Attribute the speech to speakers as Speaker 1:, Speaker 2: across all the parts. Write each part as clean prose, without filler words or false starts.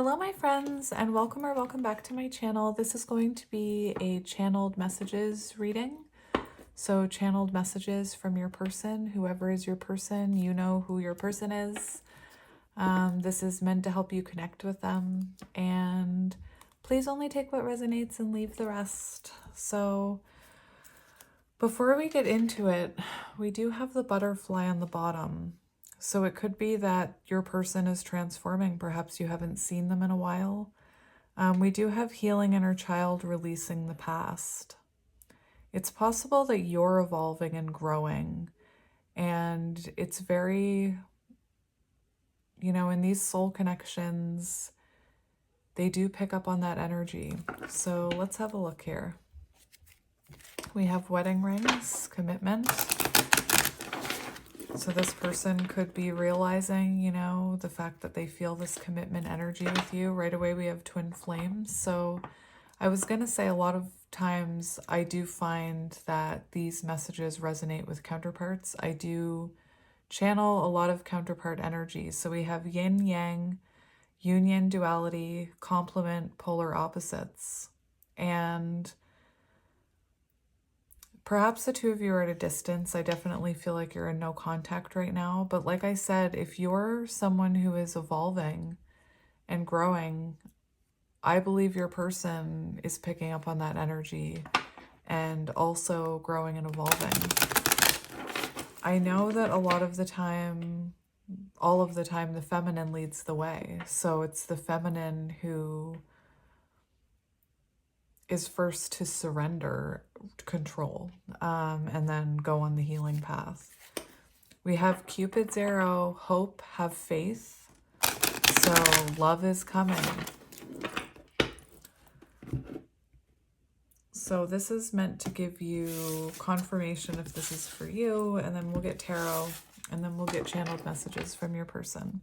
Speaker 1: Hello my friends, and welcome back to my channel. This is going to be a channeled messages reading. So channeled messages from your person, whoever is your person, you know who your person is. This is meant to help you connect with them, and please only take what resonates and leave the rest. So before we get into it, we do have the butterfly on the bottom. So it could be that your person is transforming. Perhaps you haven't seen them in a while. We do have healing inner child, releasing the past. It's possible that you're evolving and growing. And it's very, in these soul connections, they do pick up on that energy. So let's have a look here. We have wedding rings, commitment. So this person could be realizing, the fact that they feel this commitment energy with you. Right away, we have twin flames. So I was going to say a lot of times I do find that these messages resonate with counterparts. I do channel a lot of counterpart energies. So we have yin yang, union, duality, complement, polar opposites. And perhaps the two of you are at a distance. I definitely feel like you're in no contact right now. But like I said, if you're someone who is evolving and growing, I believe your person is picking up on that energy and also growing and evolving. I know that a lot of the time, all of the time, the feminine leads the way. So it's the feminine who is first to surrender control and then go on the healing path. We have Cupid's arrow, hope, have faith. So love is coming. So this is meant to give you confirmation if this is for you, and then we'll get tarot, and then we'll get channeled messages from your person.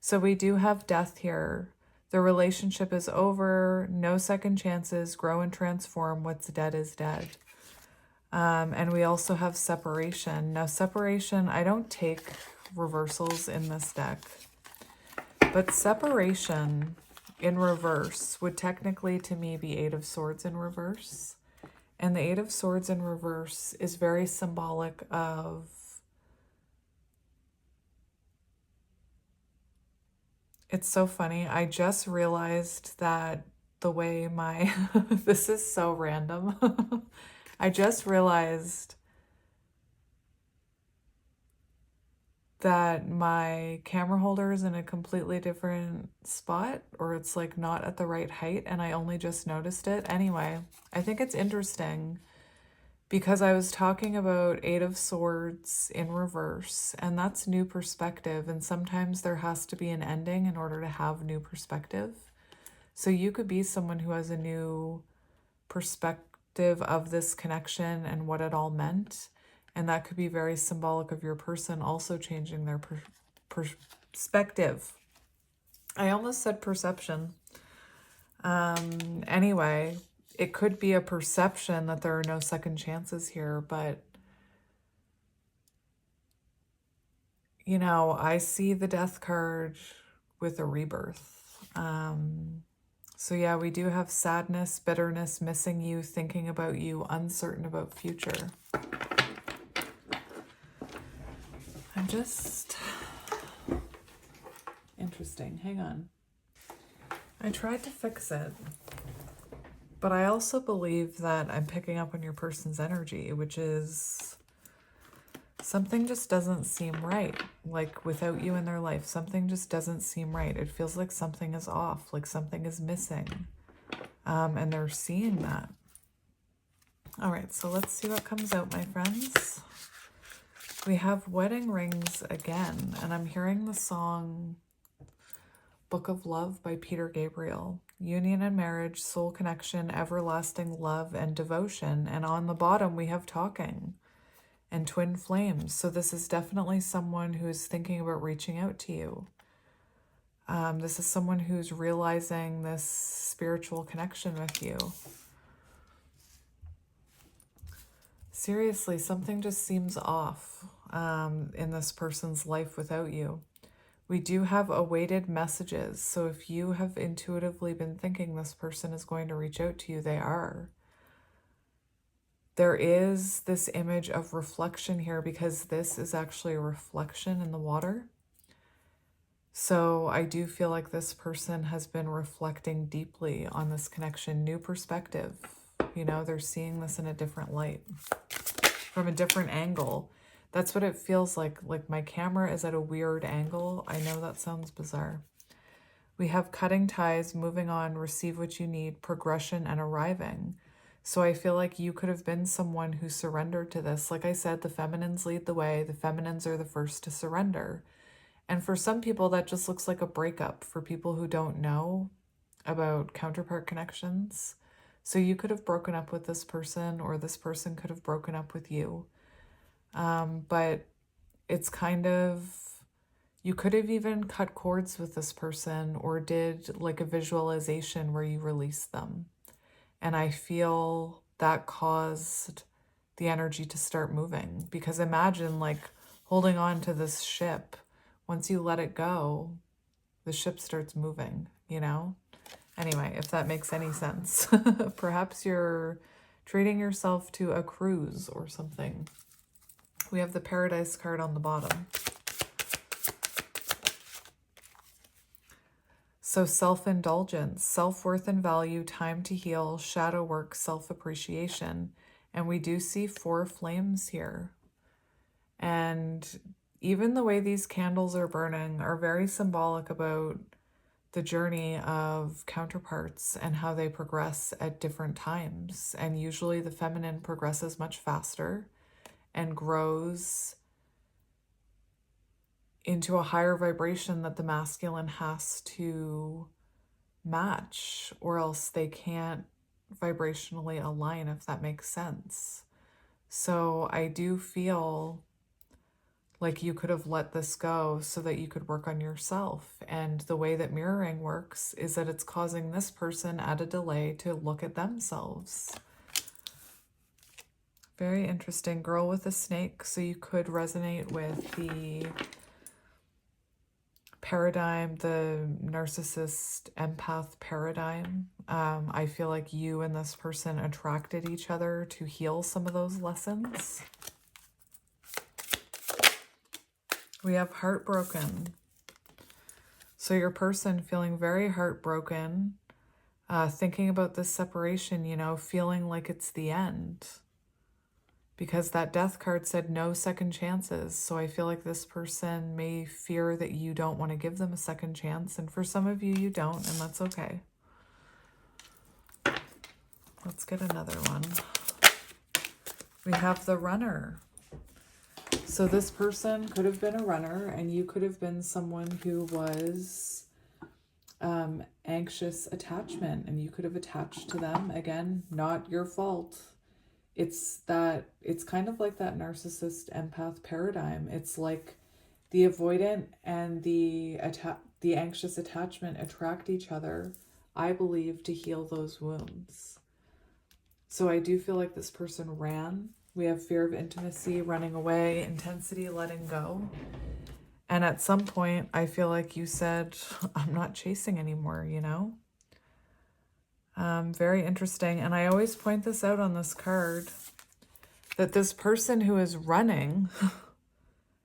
Speaker 1: So we do have death here. The relationship is over, no second chances, grow and transform, what's dead is dead. And we also have separation. Now separation, I don't take reversals in this deck, but separation in reverse would technically to me be Eight of Swords in reverse. And the Eight of Swords in reverse is very symbolic of it's so funny. I just realized that the way my, this is so random. I just realized that my camera holder is in a completely different spot, or it's like not at the right height, and I only just noticed it. Anyway, I think it's interesting because I was talking about Eight of Swords in reverse, and that's new perspective. And sometimes there has to be an ending in order to have new perspective. So you could be someone who has a new perspective of this connection and what it all meant. And that could be very symbolic of your person also changing their perspective. I almost said perception. Anyway, it could be a perception that there are no second chances here, but I see the death card with a rebirth. So yeah, we do have sadness, bitterness, missing you, thinking about you, uncertain about future. I'm just interesting. Hang on. I tried to fix it, but I also believe that I'm picking up on your person's energy, which is something just doesn't seem right. Like without you in their life, something just doesn't seem right. It feels like something is off, like something is missing. And they're seeing that. All right, so let's see what comes out, my friends. We have wedding rings again, and I'm hearing the song Book of Love by Peter Gabriel. Union and marriage, soul connection, everlasting love, and devotion. And on the bottom, we have talking and twin flames. So this is definitely someone who's thinking about reaching out to you. This is someone who's realizing this spiritual connection with you. Seriously, something just seems off in this person's life without you. We do have awaited messages. So if you have intuitively been thinking this person is going to reach out to you, they are. There is this image of reflection here because this is actually a reflection in the water. So I do feel like this person has been reflecting deeply on this connection, new perspective. You know, they're seeing this in a different light, from a different angle. That's what it feels like. Like my camera is at a weird angle. I know that sounds bizarre. We have cutting ties, moving on, receive what you need, progression, and arriving. So I feel like you could have been someone who surrendered to this. Like I said, the feminines lead the way. The feminines are the first to surrender. And for some people, that just looks like a breakup for people who don't know about counterpart connections. So you could have broken up with this person, or this person could have broken up with you. But it's kind of, you could have even cut cords with this person or did like a visualization where you release them. And I feel that caused the energy to start moving, because imagine like holding on to this ship. Once you let it go, the ship starts moving, you know? Anyway, if that makes any sense. Perhaps you're treating yourself to a cruise or something. We have the Paradise card on the bottom. So self-indulgence, self-worth and value, time to heal, shadow work, self-appreciation. And we do see 4 flames here. And even the way these candles are burning are very symbolic about the journey of counterparts and how they progress at different times. And usually the feminine progresses much faster and grows into a higher vibration that the masculine has to match, or else they can't vibrationally align, if that makes sense. So I do feel like you could have let this go so that you could work on yourself. And the way that mirroring works is that it's causing this person at a delay to look at themselves. Very interesting. Girl with a snake. So you could resonate with the paradigm, the narcissist empath paradigm. I feel like you and this person attracted each other to heal some of those lessons. We have heartbroken. So your person feeling very heartbroken, thinking about this separation, you know, feeling like it's the end. Because that death card said no second chances. So I feel like this person may fear that you don't want to give them a second chance. And for some of you, you don't, and that's okay. Let's get another one. We have the runner. So this person could have been a runner, and you could have been someone who was anxious attachment, and you could have attached to them. Again, not your fault. It's kind of like that narcissist empath paradigm. It's like the avoidant and the anxious attachment attract each other, I believe, to heal those wounds. So I do feel like this person ran. We have fear of intimacy, running away, intensity, letting go. And at some point, I feel like you said, I'm not chasing anymore, you know? Very interesting. And I always point this out on this card, that this person who is running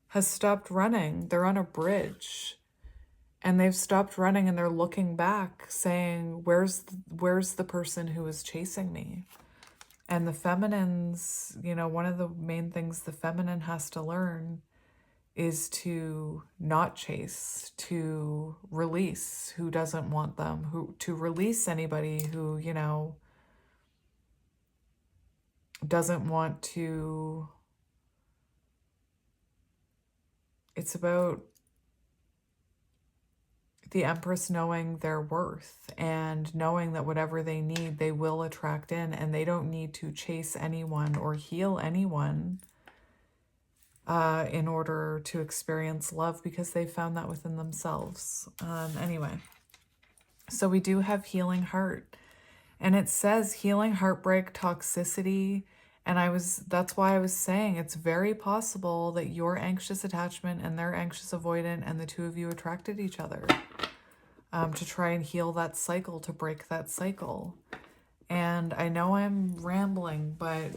Speaker 1: has stopped running. They're on a bridge and they've stopped running, and they're looking back saying, where's the person who is chasing me? And the feminines, you know, one of the main things the feminine has to learn is to not chase, to release who doesn't want them, to release anybody who, you know, doesn't want to. It's about the Empress knowing their worth and knowing that whatever they need, they will attract in, and they don't need to chase anyone or heal anyone in order to experience love, because they found that within themselves. Anyway, so we do have healing heart, and it says healing heartbreak, toxicity, And that's why I was saying it's very possible that your anxious attachment and their anxious avoidant and the two of you attracted each other to try and heal that cycle, to break that cycle. And I know I'm rambling, but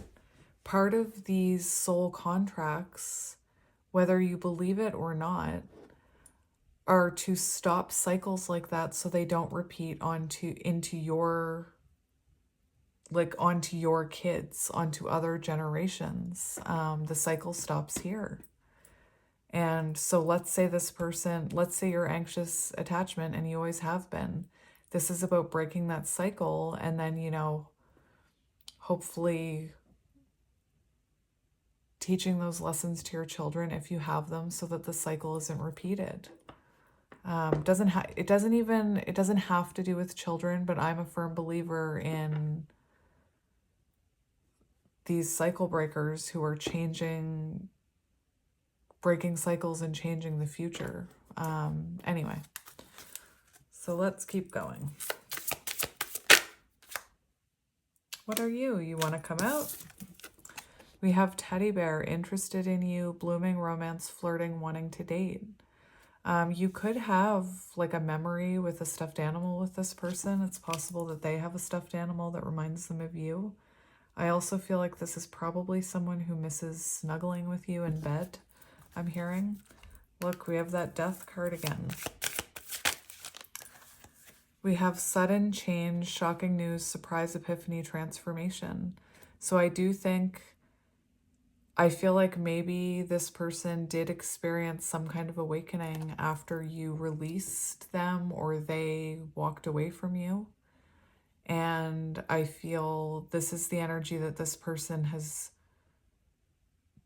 Speaker 1: part of these soul contracts, whether you believe it or not, are to stop cycles like that so they don't repeat onto your kids, onto other generations. The cycle stops here. And so let's say your anxious attachment, and you always have been, this is about breaking that cycle, and then, hopefully teaching those lessons to your children if you have them, so that the cycle isn't repeated. It doesn't have to do with children, but I'm a firm believer in these cycle breakers who are breaking cycles and changing the future. Anyway, so let's keep going. What are you? You want to come out? We have teddy bear, interested in you, blooming romance, flirting, wanting to date. You could have like a memory with a stuffed animal with this person. It's possible that they have a stuffed animal that reminds them of you. I also feel like this is probably someone who misses snuggling with you in bed, I'm hearing. Look, we have that death card again. We have sudden change, shocking news, surprise, epiphany, transformation. So I feel like maybe this person did experience some kind of awakening after you released them or they walked away from you. And I feel this is the energy that this person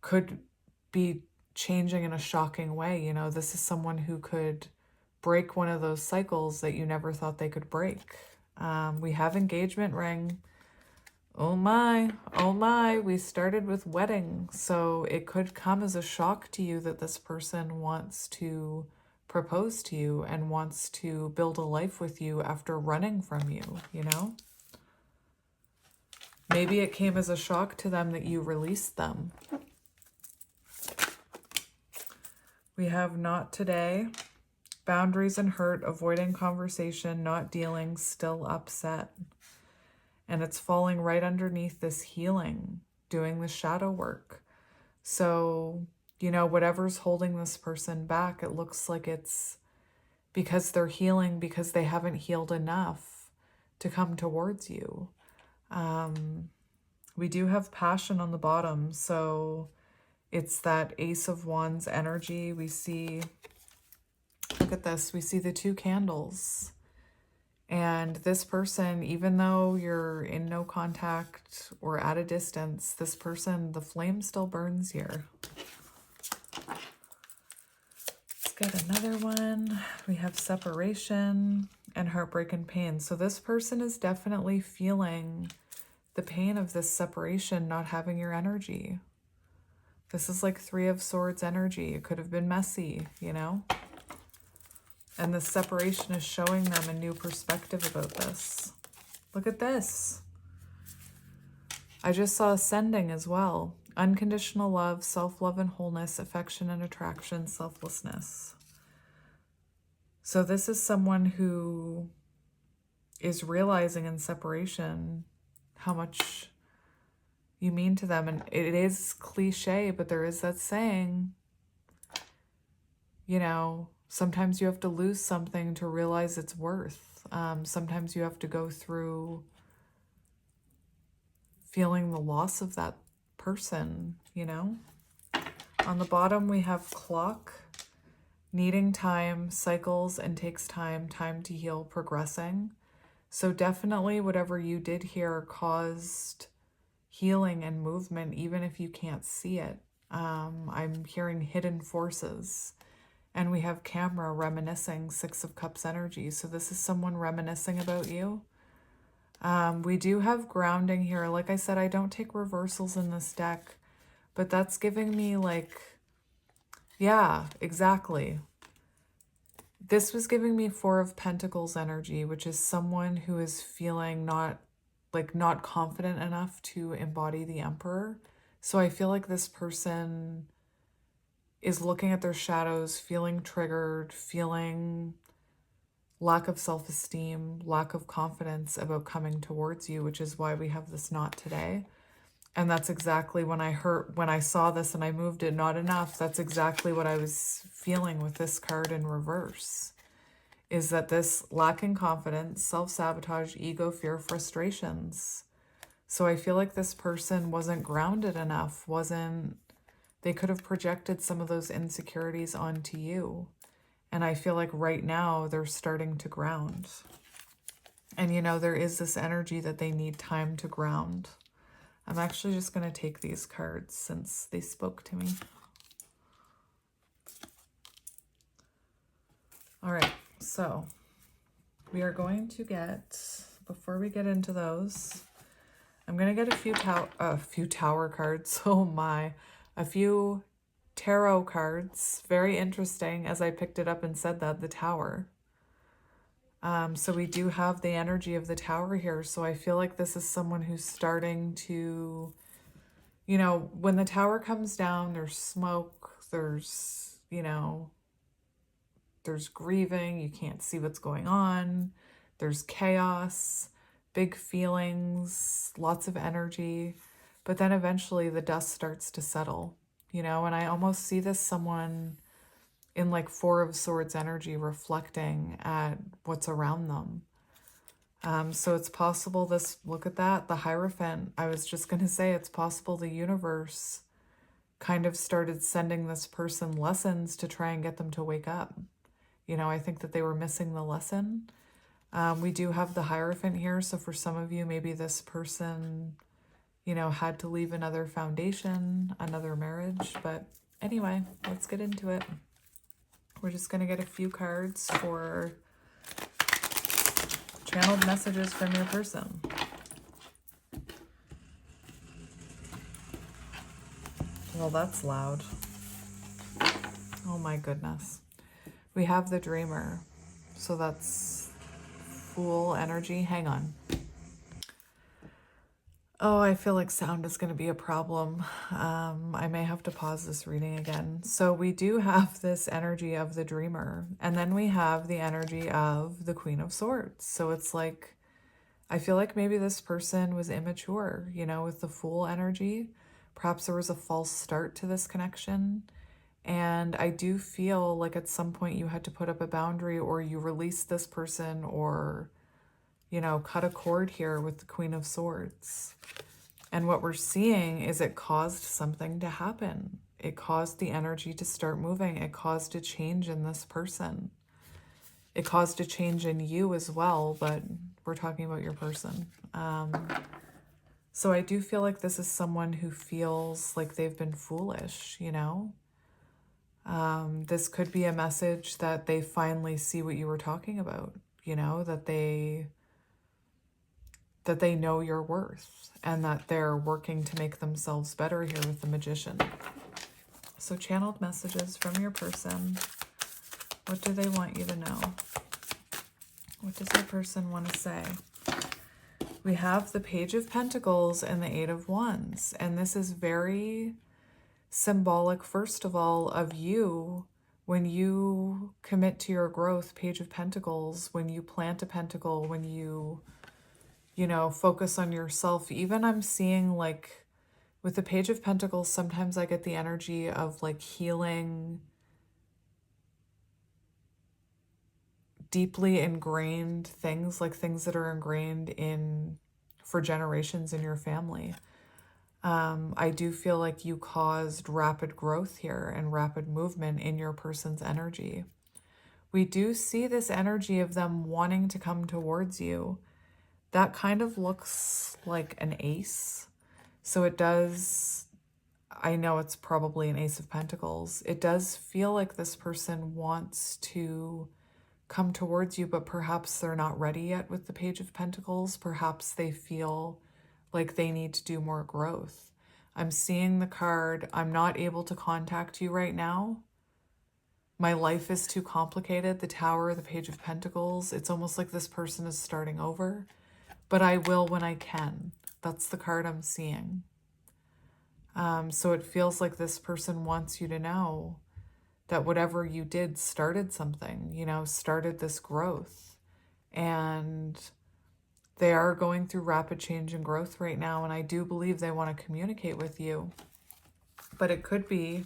Speaker 1: could be changing in a shocking way. This is someone who could break one of those cycles that you never thought they could break. We have engagement ring. Oh my, we started with wedding. So it could come as a shock to you that this person wants to propose to you and wants to build a life with you after running from you, Maybe it came as a shock to them that you released them. We have not today, boundaries and hurt, avoiding conversation, not dealing, still upset. And it's falling right underneath this healing, doing the shadow work. So, whatever's holding this person back, it looks like it's because they're healing, because they haven't healed enough to come towards you. We do have passion on the bottom, so it's that Ace of Wands energy. We see, look at this, we see the two candles. And this person, even though you're in no contact or at a distance, this person, the flame still burns here. Let's get another one. We have separation and heartbreak and pain. So this person is definitely feeling the pain of this separation, not having your energy. This is like Three of Swords energy. It could have been messy, And the separation is showing them a new perspective about this. Look at this. I just saw ascending as well. Unconditional love, self-love and wholeness, affection and attraction, selflessness. So this is someone who is realizing in separation how much you mean to them. And it is cliche, but there is that saying, sometimes you have to lose something to realize its worth. Sometimes you have to go through feeling the loss of that person, On the bottom, we have clock, needing time, cycles, and takes time to heal, progressing. So definitely whatever you did here caused healing and movement, even if you can't see it. I'm hearing hidden forces. And we have camera, reminiscing, Six of Cups energy. So this is someone reminiscing about you. We do have grounding here. Like I said, I don't take reversals in this deck, but that's giving me yeah, exactly. This was giving me Four of Pentacles energy, which is someone who is feeling not like not confident enough to embody the Emperor. So I feel like this person is looking at their shadows, feeling triggered, feeling lack of self-esteem, lack of confidence about coming towards you, which is why we have this knot today. And that's exactly when I saw this and I moved it, not enough. That's exactly what I was feeling with this card in reverse, is that this lacking confidence, self-sabotage, ego, fear, frustrations. So I feel like this person wasn't grounded enough, they could have projected some of those insecurities onto you. And I feel like right now they're starting to ground. And you know, there is this energy that they need time to ground. I'm actually just going to take these cards since they spoke to me. All right, so we are going to get, before we get into those, I'm going to get a few tower cards. Oh my, a few tarot cards. Very interesting as I picked it up and said that, the Tower. So we do have the energy of the Tower here. So I feel like this is someone who's starting to, you know, when the Tower comes down, there's smoke, there's, you know, there's grieving, you can't see what's going on, there's chaos, big feelings, lots of energy, but then eventually the dust starts to settle, you know, and I almost see this someone in like Four of Swords energy reflecting at what's around them. So it's possible this, look at that, the Hierophant. I was just going to say it's possible the universe kind of started sending this person lessons to try and get them to wake up. You know, I think that they were missing the lesson. We do have the Hierophant here. So for some of you, maybe this person, you know, had to leave another foundation, another marriage. But anyway, let's get into it. We're just going to get a few cards for channeled messages from your person. Well, that's loud. Oh my goodness. We have the Dreamer. So that's Fool energy. Hang on. Oh, I feel like sound is going to be a problem. I may have to pause this reading again. So we do have this energy of the Dreamer, and then we have the energy of the Queen of Swords. So it's like, I feel like maybe this person was immature, you know, with the Fool energy. Perhaps there was a false start to this connection. And I do feel like at some point you had to put up a boundary, or you released this person, or, you know, cut a cord here with the Queen of Swords. And what we're seeing is it caused something to happen. It caused the energy to start moving. It caused a change in this person. It caused a change in you as well, but we're talking about your person. So I do feel like this is someone who feels like they've been foolish, you know? This could be a message that they finally see what you were talking about, you know, that they know your worth, and that they're working to make themselves better here with the Magician. So channeled messages from your person. What do they want you to know? What does your person want to say? We have the Page of Pentacles and the Eight of Wands, and this is very symbolic, first of all, of you. When you commit to your growth, Page of Pentacles, when you plant a pentacle, when you know, focus on yourself. Even I'm seeing like with the Page of Pentacles, sometimes I get the energy of like healing deeply ingrained things, like things that are ingrained in for generations in your family. I do feel like you caused rapid growth here and rapid movement in your person's energy. We do see this energy of them wanting to come towards you. That kind of looks like an ace. So it does, I know it's probably an Ace of Pentacles. It does feel like this person wants to come towards you, but perhaps they're not ready yet with the Page of Pentacles. Perhaps they feel like they need to do more growth. I'm seeing the card, I'm not able to contact you right now. My life is too complicated. The Tower, the Page of Pentacles. It's almost like this person is starting over. but I will when I can. That's the card I'm seeing. So it feels like this person wants you to know that whatever you did started something, you know, started this growth. And they are going through rapid change and growth right now. And I do believe they want to communicate with you. But it could be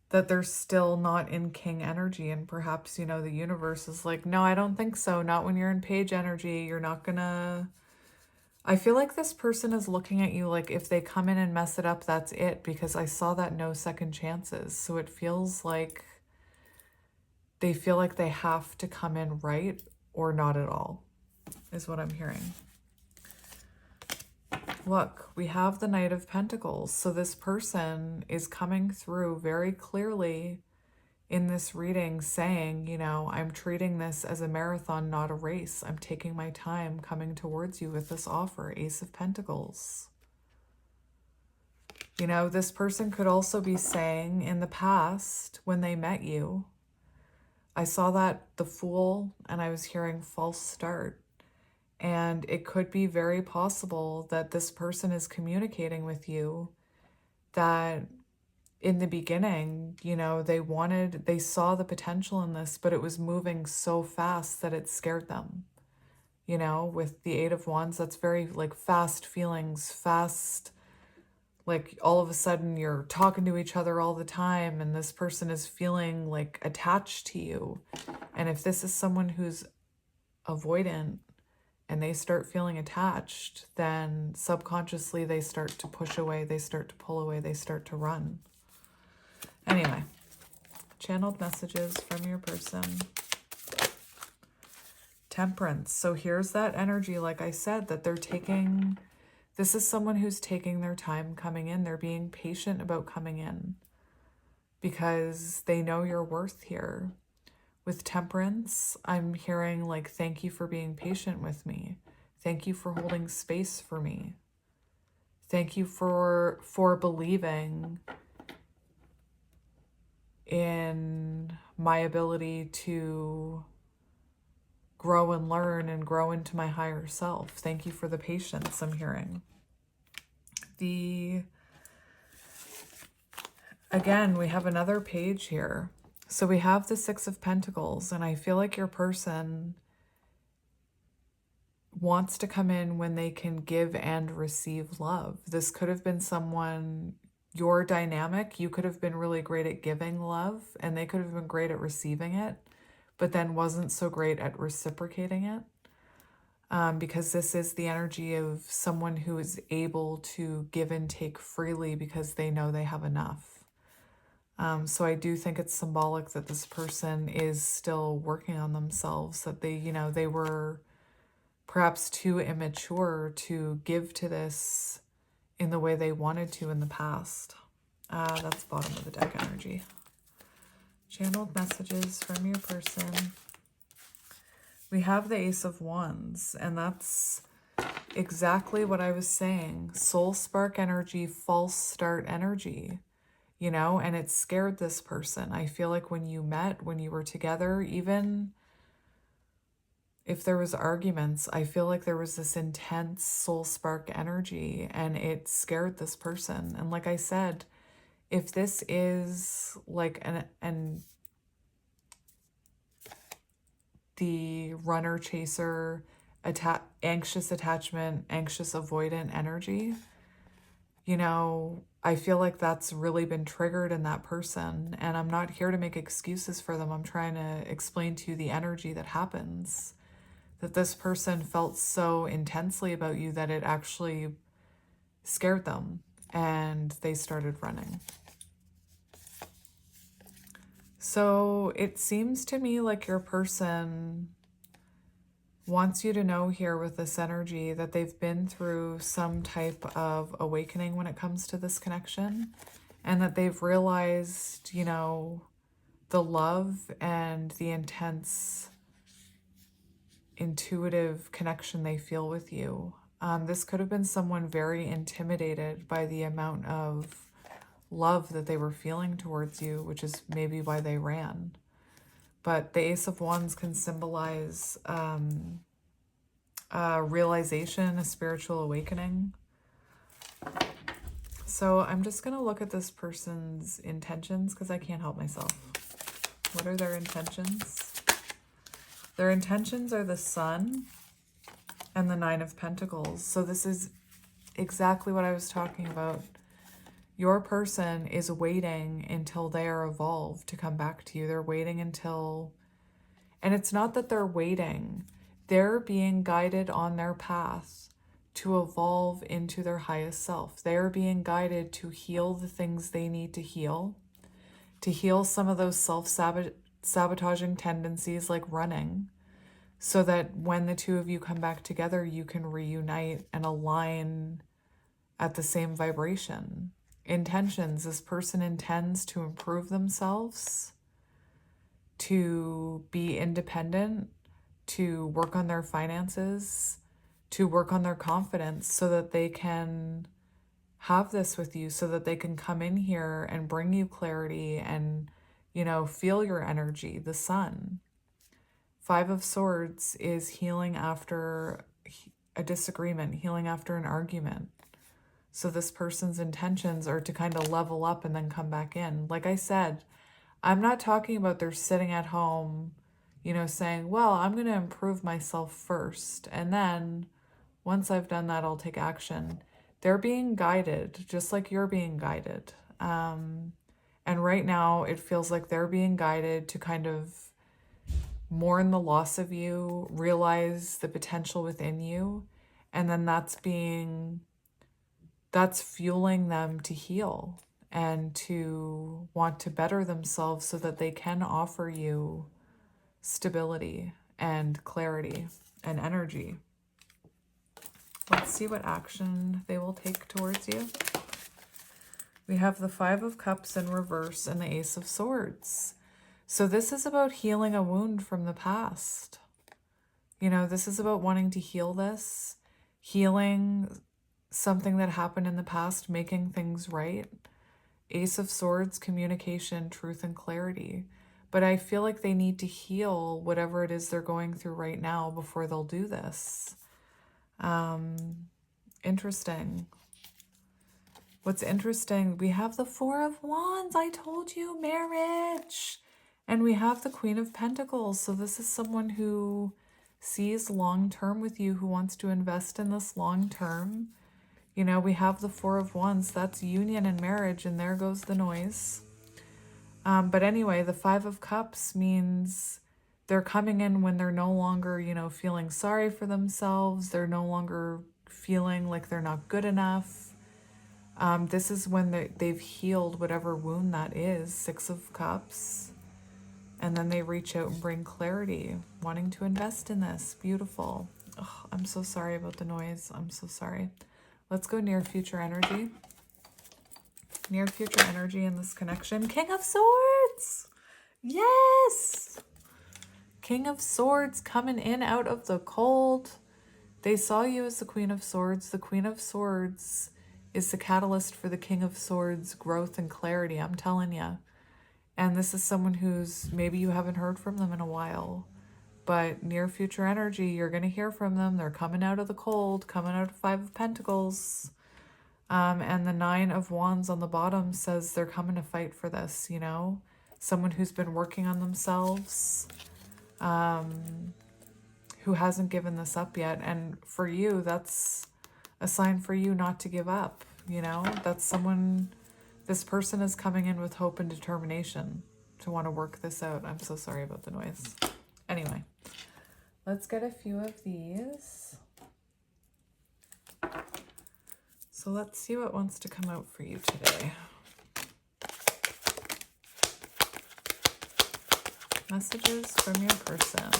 Speaker 1: that they're still not in king energy. And perhaps, you know, the universe is like, no, I don't think so. Not when you're in page energy. You're not gonna... I feel like this person is looking at you like if they come in and mess it up, that's it. Because I saw that no second chances. So it feels like they feel like they have to come in right or not at all, is what I'm hearing. Look, we have the Knight of Pentacles. So this person is coming through very clearly in this reading saying, you know, I'm treating this as a marathon, not a race. I'm taking my time coming towards you with this offer. Ace of Pentacles. You know, this person could also be saying in the past when they met you, I saw that the Fool and I was hearing false start. And it could be very possible that this person is communicating with you that in the beginning, you know, they saw the potential in this, but it was moving so fast that it scared them. You know, with the Eight of Wands, that's very like fast feelings, fast, like all of a sudden you're talking to each other all the time and this person is feeling like attached to you. And if this is someone who's avoidant and they start feeling attached, then subconsciously they start to push away, they start to pull away, they start to run. Anyway, channeled messages from your person. Temperance. So here's that energy, like I said, that they're taking... This is someone who's taking their time coming in. They're being patient about coming in because they know your worth here. With Temperance, I'm hearing like, thank you for being patient with me. Thank you for holding space for me. Thank you for believing in my ability to grow and learn and grow into my higher self. Thank you for the patience I'm hearing. Again, we have another page here. So we have the Six of Pentacles, and I feel like your person wants to come in when they can give and receive love. This could have been someone, your dynamic, you could have been really great at giving love, and they could have been great at receiving it, but then wasn't so great at reciprocating it. Because this is the energy of someone who is able to give and take freely because they know they have enough. So I do think it's symbolic that this person is still working on themselves, that they, you know, they were perhaps too immature to give to this in the way they wanted to in the past. That's bottom of the deck energy. Channeled messages from your person. We have the Ace of Wands, and that's exactly what I was saying. Soul spark energy, false start energy, you know, and it scared this person. I feel like when you met, when you were together, even if there was arguments, I feel like there was this intense soul spark energy and it scared this person. And like I said, if this is like the runner chaser, anxious attachment, anxious avoidant energy, you know, I feel like that's really been triggered in that person. And I'm not here to make excuses for them. I'm trying to explain to you the energy that happens. That this person felt so intensely about you that it actually scared them and they started running. So it seems to me like your person wants you to know here with this energy that they've been through some type of awakening when it comes to this connection, and that they've realized, you know, the love and the intense intuitive connection they feel with you. This could have been someone very intimidated by the amount of love that they were feeling towards you, which is maybe why they ran. But the Ace of Wands can symbolize realization, a spiritual awakening. So I'm just going to look at this person's intentions because I can't help myself. What are their intentions? Their intentions are the Sun and the Nine of Pentacles. So this is exactly what I was talking about. Your person is waiting until they are evolved to come back to you. They're waiting until, and it's not that they're waiting, they're being guided on their path to evolve into their highest self. They are being guided to heal the things they need to heal some of those self-sabotaging tendencies like running, so that when the two of you come back together, you can reunite and align at the same vibration. Intentions, this person intends to improve themselves, to be independent, to work on their finances, to work on their confidence so that they can have this with you, so that they can come in here and bring you clarity and, you know, feel your energy, the Sun. Five of Swords is healing after a disagreement, healing after an argument. So this person's intentions are to kind of level up and then come back in. Like I said, I'm not talking about they're sitting at home, you know, saying, well, I'm going to improve myself first, and then once I've done that, I'll take action. They're being guided, just like you're being guided. And right now, it feels like they're being guided to kind of mourn the loss of you, realize the potential within you, and then that's fueling them to heal and to want to better themselves so that they can offer you stability and clarity and energy. Let's see what action they will take towards you. We have the Five of Cups in reverse and the Ace of Swords. So this is about healing a wound from the past. You know, this is about wanting to heal this, healing something that happened in the past, making things right. Ace of Swords, communication, truth, and clarity. But I feel like they need to heal whatever it is they're going through right now before they'll do this. Interesting. What's interesting, we have the Four of Wands. I told you, marriage. And we have the Queen of Pentacles. So this is someone who sees long-term with you, who wants to invest in this long-term. You know, we have the Four of Wands. That's union and marriage, and there goes the noise. But anyway, the Five of Cups means they're coming in when they're no longer, you know, feeling sorry for themselves. They're no longer feeling like they're not good enough. This is when they've healed whatever wound that is. Six of Cups. And then they reach out and bring clarity, wanting to invest in this. Beautiful. Oh, I'm so sorry about the noise. I'm so sorry. Let's go near future energy. Near future energy in this connection. King of Swords. Yes. King of Swords coming in out of the cold. They saw you as the Queen of Swords. The Queen of Swords is the catalyst for the King of Swords growth and clarity. I'm telling you. And this is someone who's, maybe you haven't heard from them in a while, but near future energy, you're going to hear from them. They're coming out of the cold, coming out of Five of Pentacles. And the Nine of Wands on the bottom says they're coming to fight for this, you know, someone who's been working on themselves, who hasn't given this up yet. And for you, that's a sign for you not to give up. You know, that's someone, this person is coming in with hope and determination to want to work this out. I'm so sorry about the noise. Anyway, let's get a few of these. So let's see what wants to come out for you today. Messages from your person.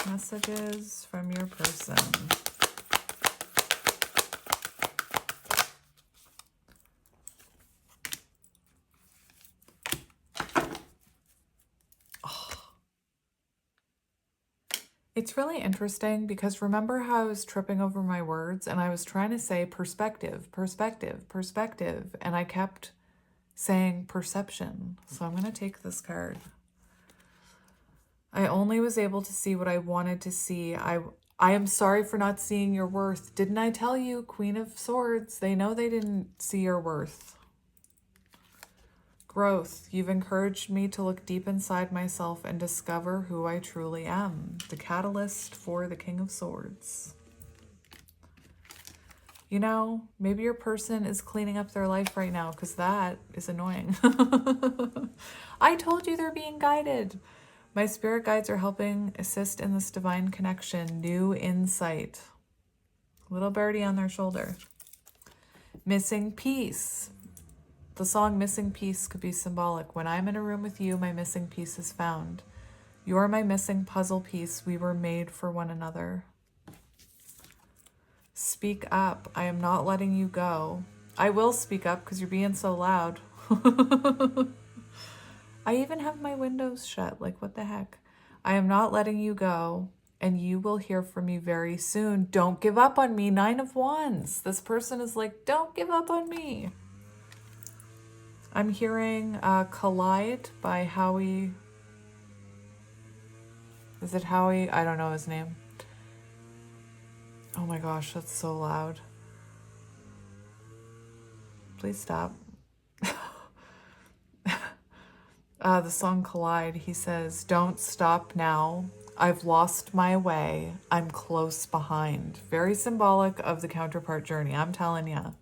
Speaker 1: Messages from your person. It's really interesting because remember how I was tripping over my words and I was trying to say perspective, perspective, perspective, and I kept saying perception. So I'm going to take this card. I only was able to see what I wanted to see. I am sorry for not seeing your worth. Didn't I tell you, Queen of Swords? They know they didn't see your worth. Growth. You've encouraged me to look deep inside myself and discover who I truly am. The catalyst for the King of Swords. You know, maybe your person is cleaning up their life right now because that is annoying. I told you they're being guided. My spirit guides are helping assist in this divine connection. New insight. Little birdie on their shoulder. Missing piece. The song Missing Piece could be symbolic. When I'm in a room with you, my missing piece is found. You're my missing puzzle piece. We were made for one another. Speak up. I am not letting you go. I will speak up because you're being so loud. I even have my windows shut. Like, what the heck? I am not letting you go, and you will hear from me very soon. Don't give up on me. 9 of Wands. This person is like, don't give up on me. I'm hearing Collide by Howie. Is it Howie? I don't know his name. Oh my gosh, that's so loud. Please stop. The song Collide, he says, don't stop now. I've lost my way. I'm close behind. Very symbolic of the counterpart journey, I'm telling you.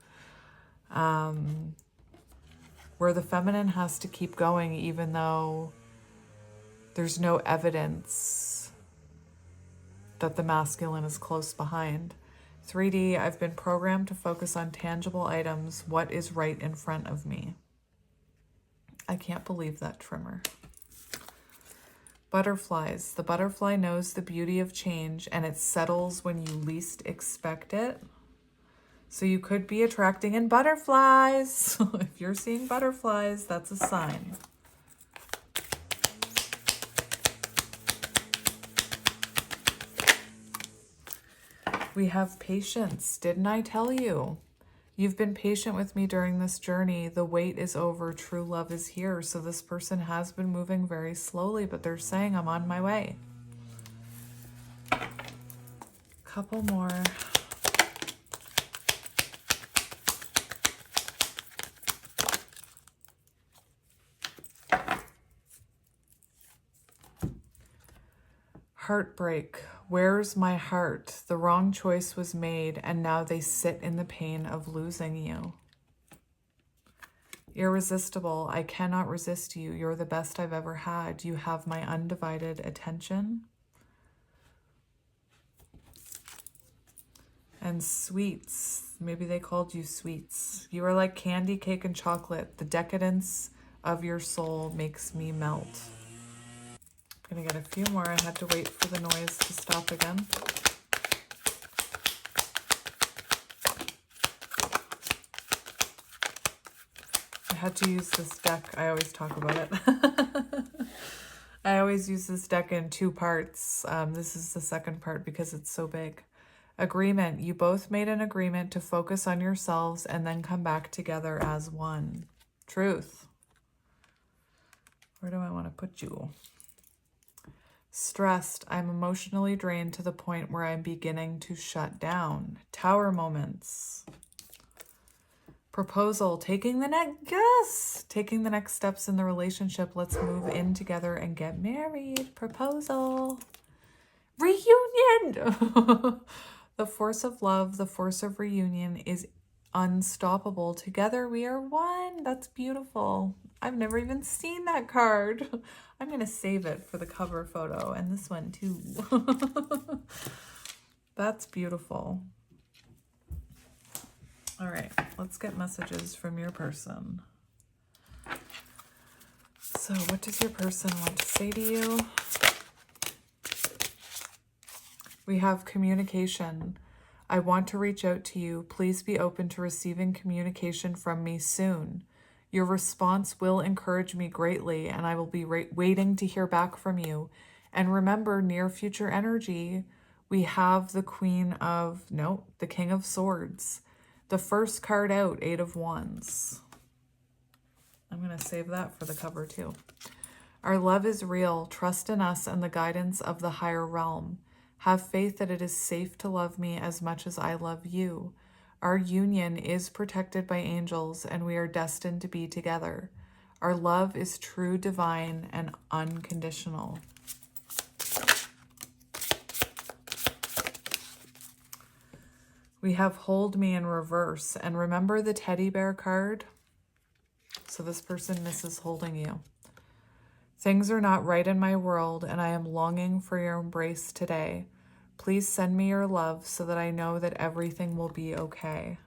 Speaker 1: Where the feminine has to keep going even though there's no evidence that the masculine is close behind. 3D, I've been programmed to focus on tangible items. What is right in front of me? I can't believe that, Trimmer. Butterflies. The butterfly knows the beauty of change and it settles when you least expect it. So you could be attracting in butterflies. If you're seeing butterflies, that's a sign. We have patience. Didn't I tell you? You've been patient with me during this journey. The wait is over. True love is here. So this person has been moving very slowly, but they're saying, I'm on my way. Couple more. Heartbreak. Where's my heart? The wrong choice was made, and now they sit in the pain of losing you. Irresistible. I cannot resist you. You're the best I've ever had. You have my undivided attention. And sweets. Maybe they called you sweets. You are like candy, cake, and chocolate. The decadence of your soul makes me melt. I'm gonna get a few more. I had to wait for the noise to stop again. I had to use this deck. I always talk about it. I always use this deck in 2 parts. This is the second part because it's so big. Agreement. You both made an agreement to focus on yourselves and then come back together as one. Truth. Where do I want to put you? Stressed. I'm emotionally drained to the point where I'm beginning to shut down. Tower moments. Proposal. Taking the next steps in the relationship. Let's move in together and get married. Proposal. Reunion. The force of love, the force of reunion is unstoppable. Together we are one. That's beautiful. I've never even seen that card. I'm going to save it for the cover photo and this one too. That's beautiful. All right, let's get messages from your person. So what does your person want to say to you? We have communication. I want to reach out to you. Please be open to receiving communication from me soon. Your response will encourage me greatly, and I will be waiting to hear back from you. And remember, near future energy, we have the the King of Swords. The first card out, 8 of Wands. I'm going to save that for the cover too. Our love is real. Trust in us and the guidance of the higher realm. Have faith that it is safe to love me as much as I love you. Our union is protected by angels, and we are destined to be together. Our love is true, divine, and unconditional. We have hold me in reverse. And remember the teddy bear card? So this person misses holding you. Things are not right in my world, and I am longing for your embrace today. Please send me your love so that I know that everything will be okay.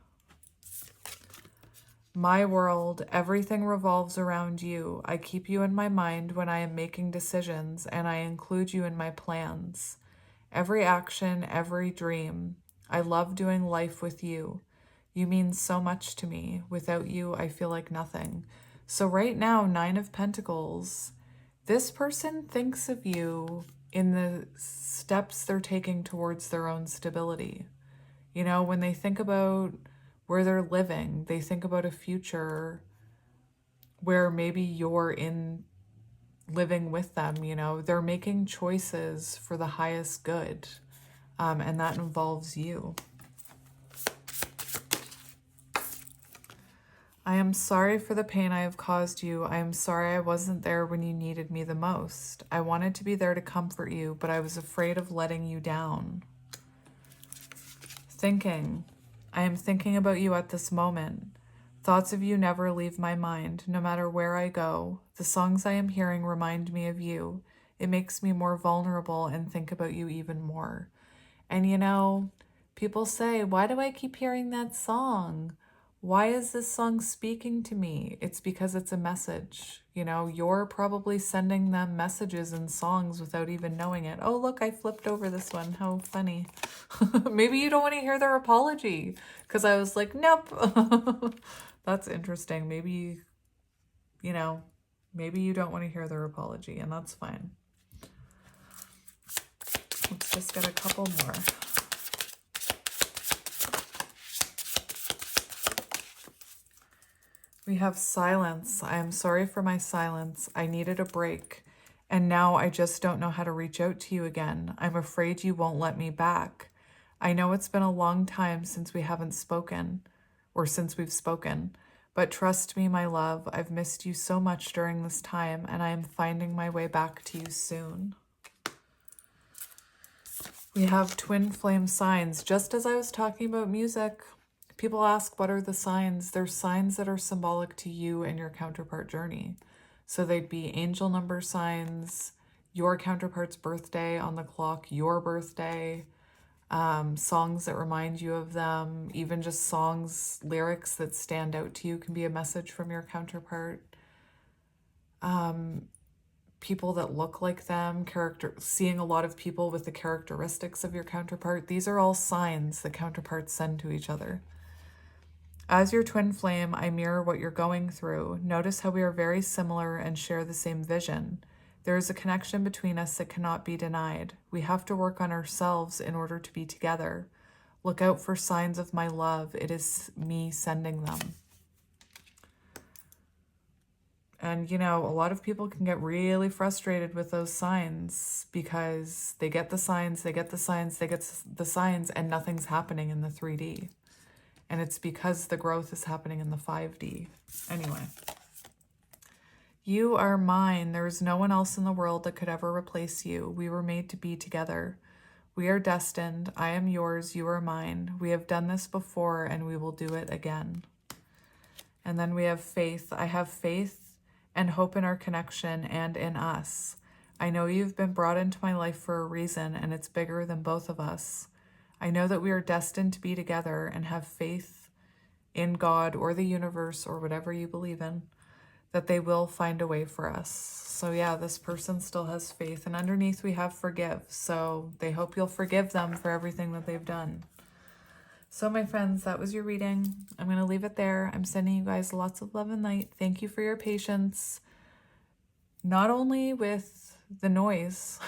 Speaker 1: My world, everything revolves around you. I keep you in my mind when I am making decisions, and I include you in my plans. Every action, every dream. I love doing life with you. You mean so much to me. Without you, I feel like nothing. So right now, 9 of Pentacles, this person thinks of you in the steps they're taking towards their own stability. You know, when they think about where they're living, they think about a future where maybe you're in living with them, you know, they're making choices for the highest good, and that involves you. I am sorry for the pain I have caused you. I am sorry I wasn't there when you needed me the most. I wanted to be there to comfort you, but I was afraid of letting you down. Thinking. I am thinking about you at this moment. Thoughts of you never leave my mind, no matter where I go. The songs I am hearing remind me of you. It makes me more vulnerable and think about you even more. And you know, people say, why do I keep hearing that song? Why is this song speaking to me? It's because it's a message. You know, you're probably sending them messages and songs without even knowing it. Oh, look, I flipped over this one. How funny. Maybe you don't want to hear their apology because I was like, nope. That's interesting. Maybe, you know, maybe you don't want to hear their apology, and that's fine. Let's just get a couple more. We have silence. I am sorry for my silence. I needed a break. And now I just don't know how to reach out to you again. I'm afraid you won't let me back. I know it's been a long time since we haven't spoken, or since we've spoken. But trust me, my love, I've missed you so much during this time, and I am finding my way back to you soon. We have twin flame signs. Just as I was talking about music, people ask, what are the signs? There's signs that are symbolic to you and your counterpart journey. So they'd be angel number signs, your counterpart's birthday on the clock, your birthday, songs that remind you of them, even just songs, lyrics that stand out to you can be a message from your counterpart. People that look like them, seeing a lot of people with the characteristics of your counterpart. These are all signs that counterparts send to each other. As your twin flame, I mirror what you're going through. Notice how we are very similar and share the same vision. There is a connection between us that cannot be denied. We have to work on ourselves in order to be together. Look out for signs of my love. It is me sending them. And, you know, a lot of people can get really frustrated with those signs because they get the signs, they get the signs, they get the signs, and nothing's happening in the 3D. And it's because the growth is happening in the 5D. Anyway. You are mine. There is no one else in the world that could ever replace you. We were made to be together. We are destined. I am yours. You are mine. We have done this before and we will do it again. And then we have faith. I have faith and hope in our connection and in us. I know you've been brought into my life for a reason, and it's bigger than both of us. I know that we are destined to be together and have faith in God or the universe or whatever you believe in, that they will find a way for us. So yeah, this person still has faith. And underneath we have forgive. So they hope you'll forgive them for everything that they've done. So my friends, that was your reading. I'm going to leave it there. I'm sending you guys lots of love and light. Thank you for your patience, not only with the noise,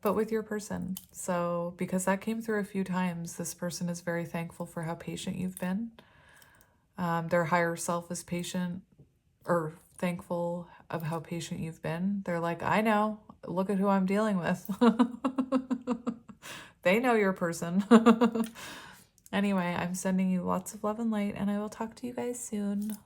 Speaker 1: but with your person. So because that came through a few times, this person is very thankful for how patient you've been. Their higher self is patient or thankful of how patient you've been. They're like, I know, look at who I'm dealing with. They know your person. Anyway, I'm sending you lots of love and light, and I will talk to you guys soon.